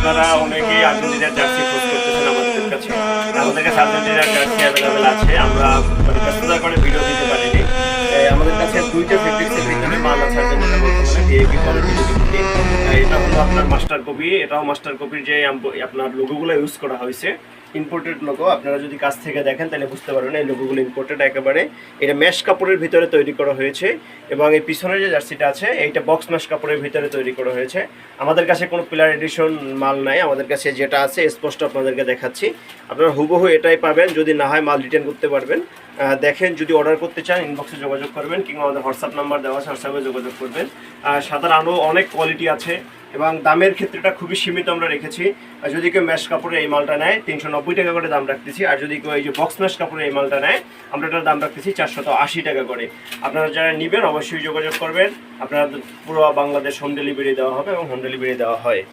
আপনারা অনেকেই আর্জেন্টিনার জার্সি খোঁজ করতেছেন আমাদের কাছে। আমাদের কাছে আর্জেন্টিনার জার্সি অ্যাভেলেবেল আছে। আমরা মানে ব্যস্ততার কারণে ভিডিও দিতে পারিনি। আমাদের কাছে দুইটা ফেব্রিক্সের ভিতরে মাল আছে আর্জেন্টিনার বর্তমানে ভিআইপি কোয়ালিটি যদি বলি। এটা হলো আপনার মাস্টার কপি, এটাও মাস্টার কপির যে আপনার লোগোগুলো ইউজ করা হয়েছে ইম্পোর্টেড লোগো। আপনারা যদি কাছ থেকে দেখেন তাহলে বুঝতে পারবেন এই লোগোগুলো ইম্পোর্টেড একেবারে। এটা ম্যাশ কাপড়ের ভিতরে তৈরি করা হয়েছে এবং এই পিছনের যে জার্সিটা আছে এইটা বক্স ম্যাশ কাপড়ের ভিতরে তৈরি করা হয়েছে। আমাদের কাছে কোনো পিলার এডিশন মাল নাই, আমাদের কাছে যেটা আছে স্পষ্ট আপনাদেরকে দেখাচ্ছি। আপনারা হুবহু এটাই পাবেন, যদি না হয় মাল রিটার্ন করতে পারবেন। দেখেন, যদি অর্ডার করতে চান ইনবক্সে যোগাযোগ করবেন কিংবা আমাদের হোয়াটসঅ্যাপ নাম্বার দেওয়া আছে, হোয়াটসঅ্যাপে যোগাযোগ করবেন। সাদার আরও অনেক কোয়ালিটি আছে এবং দামের ক্ষেত্রেটা খুবই সীমিত আমরা রেখেছি। যদি কেউ ম্যাশ কাপড়ে এই মালটা নেয় 390 টাকা করে দাম রাখতেছি, আর যদি কেউ এই যে বক্স ম্যাশ কাপড়ে এই মালটা নেয় আমরা এটার দাম রাখতেছি 480 টাকা করে। আপনারা যারা নেবেন অবশ্যই যোগাযোগ করবেন। আপনারা পুরো বাংলাদেশ হোম ডেলিভারি দেওয়া হবে এবং হোম ডেলিভারি দেওয়া হয়।